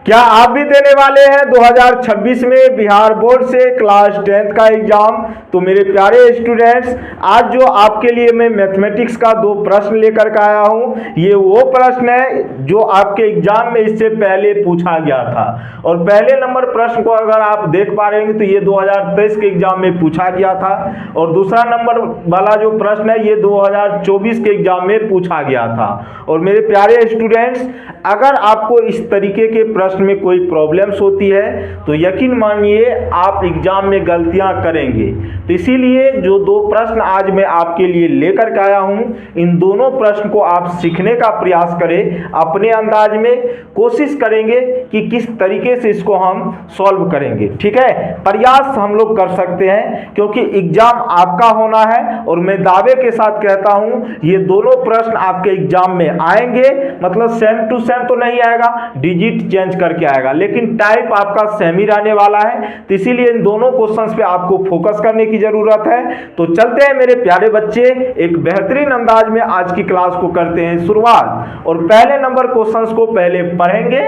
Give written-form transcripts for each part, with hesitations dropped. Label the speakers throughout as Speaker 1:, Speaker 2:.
Speaker 1: क्या आप भी देने वाले हैं 2026 में बिहार बोर्ड से क्लास 10th का एग्जाम? तो मेरे प्यारे स्टूडेंट्स, आज जो आपके लिए मैं मैथमेटिक्स का 2 प्रश्न लेकर के आया हूं, ये वो प्रश्न है जो आपके एग्जाम में इससे पहले पूछा गया था। और पहले नंबर प्रश्न को अगर आप देख पा रहे हैं तो ये 2023 के एग्जाम में पूछा गया था, और दूसरा नंबर वाला जो प्रश्न है ये 2024 के एग्जाम में पूछा गया था। और मेरे प्यारे स्टूडेंट्स, अगर आपको इस तरीके के प्रश्न में कोई प्रॉब्लम्स होती है तो यकीन मानिए आप एग्जाम में गलतियां करेंगे। तो इसीलिए जो 2 प्रश्न आज मैं आपके लिए लेकर के आया हूं, इन दोनों प्रश्न को आप सीखने का प्रयास करें, अपने अंदाज में कोशिश करेंगे कि किस तरीके से इसको हम सॉल्व करेंगे। ठीक है, प्रयास हम लोग कर सकते हैं क्योंकि एग्जाम आपका होना है। और मैं दावे के साथ कहता हूं ये दोनों प्रश्न आपके एग्जाम में आएंगे, मतलब सेम टू सेम तो नहीं आएगा, डिजिट चेंज करके आएगा, लेकिन टाइप आपका सेम ही रहने वाला है। तो इसीलिए इन दोनों क्वेश्चंस पे आपको फोकस करने की जरूरत है। तो चलते हैं मेरे प्यारे बच्चे, एक बेहतरीन अंदाज में आज की क्लास को करते हैं शुरुआत। और पहले नंबर क्वेश्चंस को पहले पढ़ेंगे,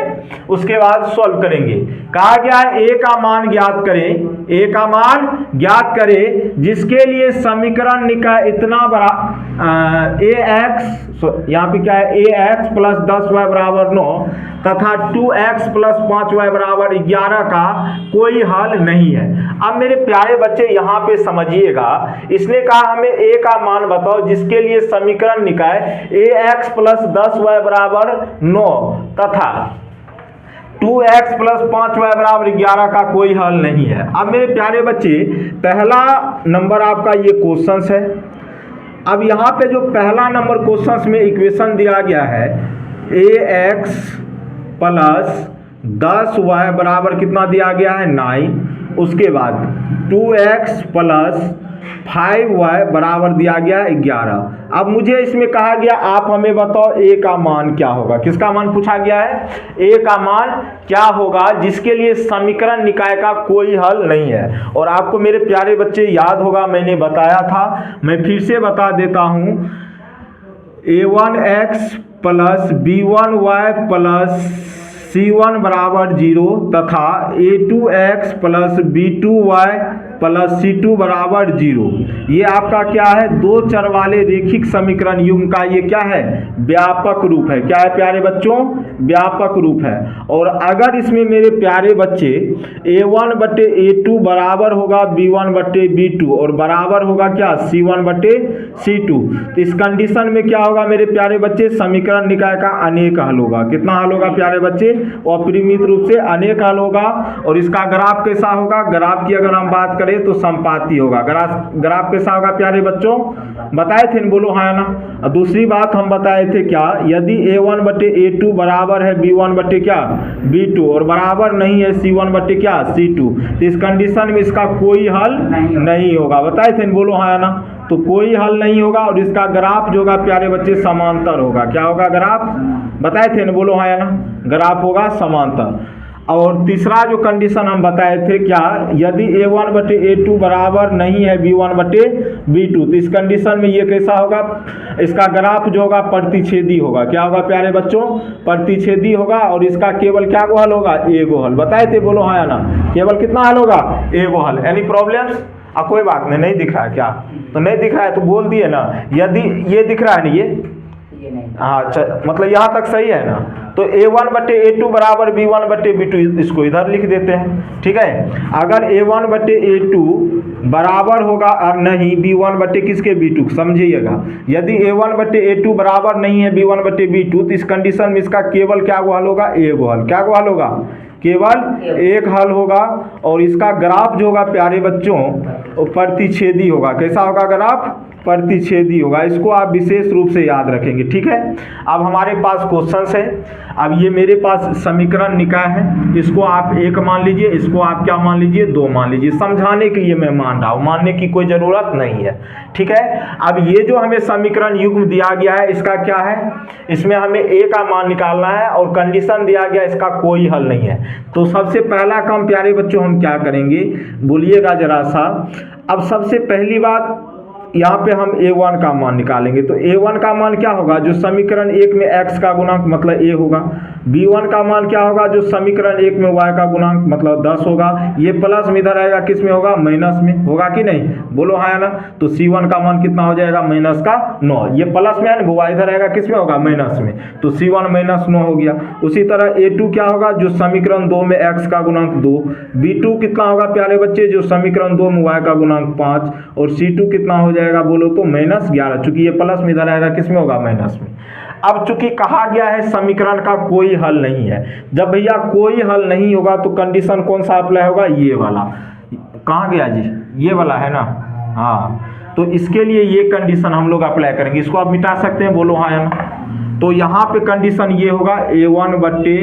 Speaker 1: उसके बाद सॉल्व करेंगे। कहा गया है ए का मान ज्ञात करें, ए का मान ज्ञात करें जिसके लिए समीकरण निकाय इतना बड़ा ए एक्स, यहाँ पे क्या है, ए एक्स प्लस 10y बराबर 9 तथा 2x प्लस 5y बराबर 11 का कोई हल नहीं है। अब मेरे प्यारे बच्चे यहाँ पे समझिएगा, इसने कहा हमें a का मान बताओ जिसके लिए समीकरण निकाय ax प्लस 10y बराबर 9 तथा 2x प्लस 5y बराबर 11 का कोई हल नहीं है। अब मेरे प्यारे बच्चे, पहला नंबर आपका ये क्वेश्चंस है। अब यहाँ पे जो पहला नंबर क्वेश्चंस में इक्वेशन दिया गया है ax प्लस 10y बराबर कितना दिया गया है 9, उसके बाद 2x प्लस 5y बराबर दिया गया है 11। अब मुझे इसमें कहा गया आप हमें बताओ a का मान क्या होगा। किसका मान पूछा गया है? a का मान क्या होगा जिसके लिए समीकरण निकाय का कोई हल नहीं है। और आपको मेरे प्यारे बच्चे याद होगा, मैंने बताया था, मैं फिर से बता देता हूं, a1x plus b1y plus c1 बराबर 0 तथा a2x plus b2y plus c2 बराबर 0। ये आपका क्या है? 2 चर वाले रेखिक समीकरण युग्म का ये क्या है? व्यापक रूप है। क्या है प्यारे बच्चों? व्यापक रूप है। और अगर इसमें मेरे प्यारे बच्चे a1 बटे a2 बराबर होगा b1 बटे b2 और बराबर होगा क्या? c1 बटे c2, तो इस कंडीशन में क्या होगा मेरे प्यारे बच्चे? समीकरण निकाय का अनेक हल होगा। कितना हल होगा प्यारे बच्चे? अपरिमित रूप से अनेक हल होगा। और इसका ग्राफ कैसा होगा? ग्राफ की अगर हम बात करें तो संपाती होगा। ग्राफ कैसा होगा प्यारे बच्चों? बताए थे, बोलो हाँ ना। और दूसरी बात हम बताए थे क्या, यदि a1 बटे a2 बराबर है b1 बटे क्या? b2 और बराबर नहीं है c1 बटे क्या? c2, तो इस कंडीशन में इसका कोई हल नहीं होगा। बताए थे, बोलो हाँ ना। तो कोई हल नहीं होगा और इसका ग्राफ जो होगा प्यारे बच्चे समांतर होगा। क्या होगा ग्राफ? बताए थे ना, बोलो हाँ ना। ग्राफ होगा समांतर। और तीसरा जो कंडीशन हम बताए थे क्या, यदि a1 बटे a2 बराबर नहीं है b1 बटे b2, तो इस कंडीशन में ये कैसा होगा? इसका ग्राफ जो होगा प्रतिच्छेदी होगा। क्या होगा प्यारे बच्चों? प्रतिच्छेदी होगा। और इसका केवल क्या गो हल होगा? एगो हल। बताए थे, बोलो हाँ या ना। केवल कितना हल होगा? एगो हल। Any problems? कोई बात नहीं, नहीं दिख रहा है क्या? तो नहीं दिख रहा है तो बोल दिए ना। यदि ये दिख रहा है ना, ये हाँ, मतलब यहाँ तक सही है ना। तो a1 बटे a2 बराबर b1 बटे b2, इसको इधर लिख देते हैं। ठीक है, अगर a1 बटे a2 बराबर होगा और नहीं b1 बटे किसके? b2। समझिएगा, यदि a1 बटे a2 बराबर नहीं है b1 बटे b2, तो इस कंडीशन में इसका केवल क्या गो हल होगा? एगो हल। क्या गो हल होगा? केवल एक हल होगा। और इसका ग्राफ जो होगा प्यारे बच्चों प्रतिच्छेदी होगा। कैसा होगा ग्राफ? प्रतिच्छेदी होगा। इसको आप विशेष रूप से याद रखेंगे। ठीक है, अब हमारे पास क्वेश्चंस है। अब ये मेरे पास समीकरण निकाय है, इसको आप 1 मान लीजिए, इसको आप क्या मान लीजिए? 2 मान लीजिए। समझाने के लिए मैं मान रहा हूँ, मानने की कोई ज़रूरत नहीं है। ठीक है, अब ये जो हमें समीकरण युग्म दिया गया है इसका क्या है? इसमें हमें a का मान निकालना है और कंडीशन दिया गया इसका कोई हल नहीं है। तो सबसे पहला काम प्यारे बच्चों हम क्या करेंगे, बोलिएगा जरा सा। अब सबसे पहली बात यहाँ पे हम a1 का मान निकालेंगे। तो a1 का मान क्या होगा, जो समीकरण 1 में x का गुणांक मतलब a होगा। b1 का मान क्या होगा, जो समीकरण 1 में y का गुणांक मतलब 10 होगा। ये प्लस में इधर आएगा, किस में होगा, माइनस में होगा कि नहीं, बोलो हाँ या ना। तो c1 का मान कितना हो जाएगा, माइनस का 9। ये प्लस में है ना, y इधर आएगा, किस में होगा, माइनस में। तो c1 माइनस 9 हो गया। उसी तरह a2 क्या होगा, जो समीकरण 2 में x का गुणांक 2। b2 कितना होगा प्यारे बच्चे, जो समीकरण 2 में y का गुणांक 5। और c2 कितना हो जाएगा बोलो तो माइनस 11, चूंकि ये प्लस में इधर आएगा, किस में होगा, माइनस में। अब चूंकि कहा गया है समीकरण का कोई हल नहीं है, जब भैया कोई हल नहीं होगा तो कंडीशन कौन सा अप्लाई होगा, ये वाला। कहाँ गया जी, ये वाला है ना, हाँ। तो इसके लिए ये कंडीशन हम लोग अप्लाई करेंगे। इसको आप मिटा सकते हैं, बोलो हाँ या ना। तो यहाँ पे कंडीशन ये होगा a1 बट्टे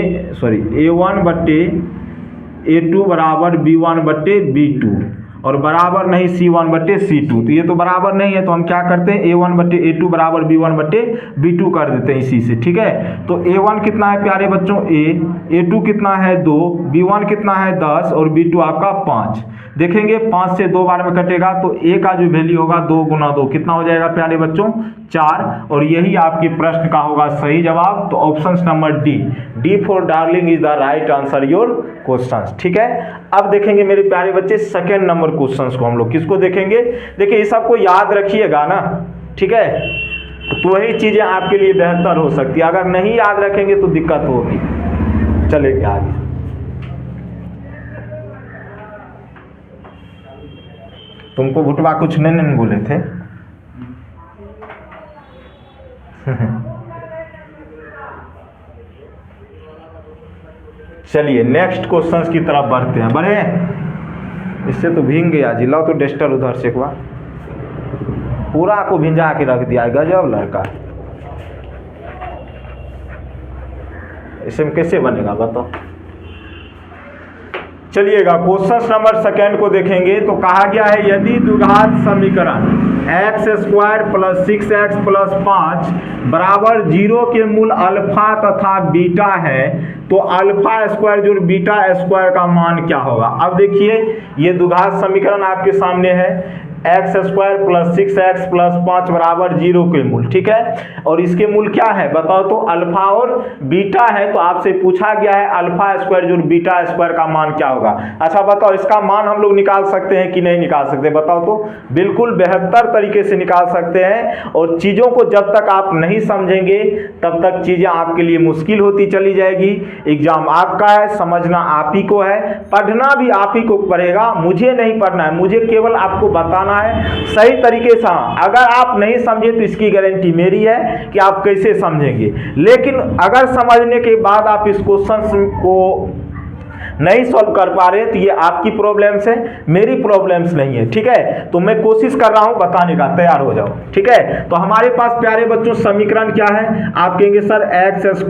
Speaker 1: a2 बराबर b1 बट्टे b2 और बराबर नहीं c1 बट्टे c2। तो ये तो बराबर नहीं है, तो हम क्या करते हैं, a1 बट्टे a2 बराबर b1 बट्टे b2 कर देते हैं इसी से, ठीक है। तो a1 कितना है प्यारे बच्चों a2 कितना है 2, b1 कितना है 10 और b2 आपका 5। देखेंगे 5 से 2 बार में कटेगा, तो a का जो वैल्यू होगा 2 गुना 2 कितना हो जाएगा प्यारे बच्चों, 4। और यही आपके प्रश्न का होगा सही जवाब। तो option number D for darling is the right answer your question, ठीक है। अब देखेंगे मेरे प्यारे बच्चे सेकंड नंबर क्वेश्चंस को। हम लोग किसको देखेंगे, देखिए ये सबको याद रखिएगा ना, ठीक है। तो वही चीजें आपके लिए बेहतर हो सकती है, अगर नहीं याद रखेंगे तो दिक्कत होगी। चलेंगे आगे। तुमको भुटवा कुछ नहीं बोले थे चलिए नेक्स्ट क्वेश्चंस की तरफ बढ़ते हैं। बढ़े, इससे तो भींग गया जी। लाओ तो डस्टर उधर से एक बार, पूरा को भिंजा के रख दिया है, गजब लड़का। इसमें कैसे बनेगा बताओ। चलिएगा क्वेश्चन नंबर सेकंड को देखेंगे। तो कहा गया है यदि द्विघात समीकरण x² + 6x + 5 बराबर 0 के मूल अल्फा तथा बीटा है तो अल्फा स्क्वायर जो बीटा स्क्वायर का मान क्या होगा। अब देखिए ये द्विघात समीकरण आपके सामने है, x² + 6x + 5 बराबर 0 के मूल, ठीक है। और इसके मूल क्या है बताओ तो, अल्फा और बीटा है। तो आपसे पूछा गया है अल्फा स्क्वायर जो बीटा स्क्वायर का मान क्या होगा। अच्छा बताओ इसका मान हम लोग निकाल सकते हैं कि नहीं निकाल सकते, बताओ तो। बिल्कुल बेहतर तरीके से निकाल सकते हैं। और चीज़ों को जब तक आप नहीं समझेंगे तब तक चीज़ें आपके लिए मुश्किल होती चली जाएगी। एग्जाम आपका है, समझना आप ही को है, पढ़ना भी आप ही को पड़ेगा। मुझे नहीं पढ़ना है, मुझे केवल आपको बताना है सही तरीके से। अगर आप नहीं समझे तो इसकी गारंटी मेरी है कि आप कैसे समझेंगे। लेकिन अगर समझने के बाद आप इस क्वेश्चन को नहीं सॉल्व कर पा रहे तो ये आपकी प्रॉब्लम्स है, मेरी प्रॉब्लम्स नहीं है, ठीक है। तो मैं कोशिश कर रहा हूं बताने का, तैयार हो जाओ, ठीक है। तो हमारे पास प्यारे बच्चों समीकरण क्या है, आप कहेंगे सर x² +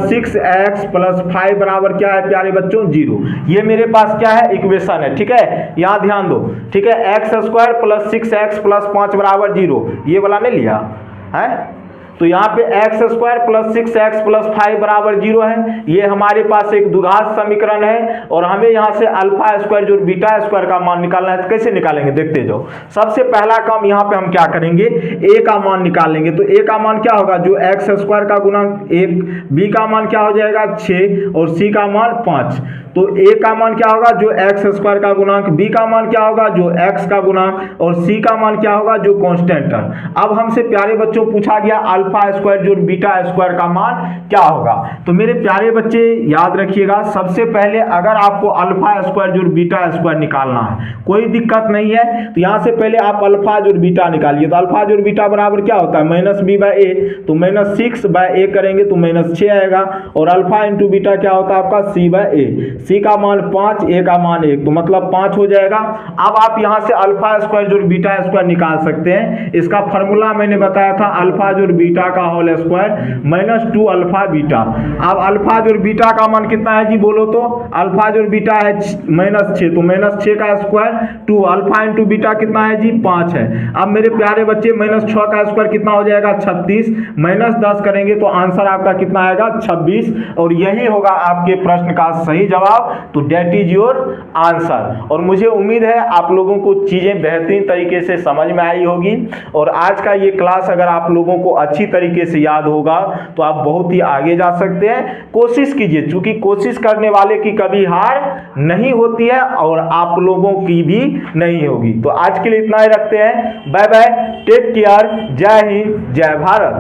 Speaker 1: 6x + 5 बराबर क्या है प्यारे बच्चों 0। ये मेरे पास क्या है, इक्वेशन है, ठीक है। यहां ध्यान दो, ठीक है। x² + 6x + 5 बराबर 0, ये वाला नहीं लिया है। तो यहाँ पे x² + 6x + 5 बराबर 0 है। ये हमारे पास एक द्विघात समीकरण है और हमें यहाँ से अल्फा स्क्वायर जो बीटा स्क्वायर का मान निकालना है। तो कैसे निकालेंगे देखते जाओ। सबसे पहला काम यहाँ पे हम क्या करेंगे, a का मान निकालेंगे। तो a का मान क्या होगा, जो x² का गुणांक 1, b का मान क्या हो जाएगा 6 और c का मान 5। तो a का मान क्या होगा, जो x² का गुणांक, b का मान क्या होगा, जो x का गुणांक और c का मान क्या होगा, जो कांस्टेंट है। अब हमसे प्यारे बच्चों पूछा गया अल्फा स्क्वायर जो बीटा स्क्वायर का मान क्या होगा। तो मेरे प्यारे बच्चे याद रखिएगा, सबसे पहले अगर आपको अल्फा स्क्वायर जो बीटा स्क्वायर निकालना है, कोई दिक्कत नहीं है। तो यहाँ से पहले आप अल्फा जो बीटा निकालिए। तो अल्फा जो बीटा बराबर क्या होता है, -b/a। तो -6/a करेंगे तो -6 आएगा। और अल्फा इंटू बीटा क्या होता है आपका c/a। c का मान 5, a का मान 1, तो मतलब 5 हो जाएगा। अब आप यहाँ से अल्फा स्क्वायर जो बीटा स्क्वायर निकाल सकते हैं। इसका फॉर्मूला मैंने बताया था, अल्फा जो बीटा बीटा का whole square minus 2 alpha beta. अब अल्फा और बीटा का मान कितना है जी बोलो तो? अल्फा और बीटा है -6, तो -6 का स्क्वायर 2 अल्फा इंटू बीटा कितना है जी 5 है। अब मेरे प्यारे बच्चे -6 का स्क्वायर कितना हो जाएगा 36, -10 करेंगे तो आंसर आपका कितना आएगा 26, और यही होगा आपके प्रश्न का सही जवाब। तो डेट इज योर आंसर। और मुझे उम्मीद है आप लोगों को चीजें बेहतरीन तरीके से समझ में आई होगी, और आज का ये क्लास अगर आप लोगों को अच्छी तरीके से याद होगा तो आप बहुत ही आगे जा सकते हैं। कोशिश कीजिए, क्योंकि कोशिश करने वाले की कभी हार नहीं होती है और आप लोगों की भी नहीं होगी। तो आज के लिए इतना ही रखते हैं। बाय बाय, टेक केयर, जय हिंद, जय भारत।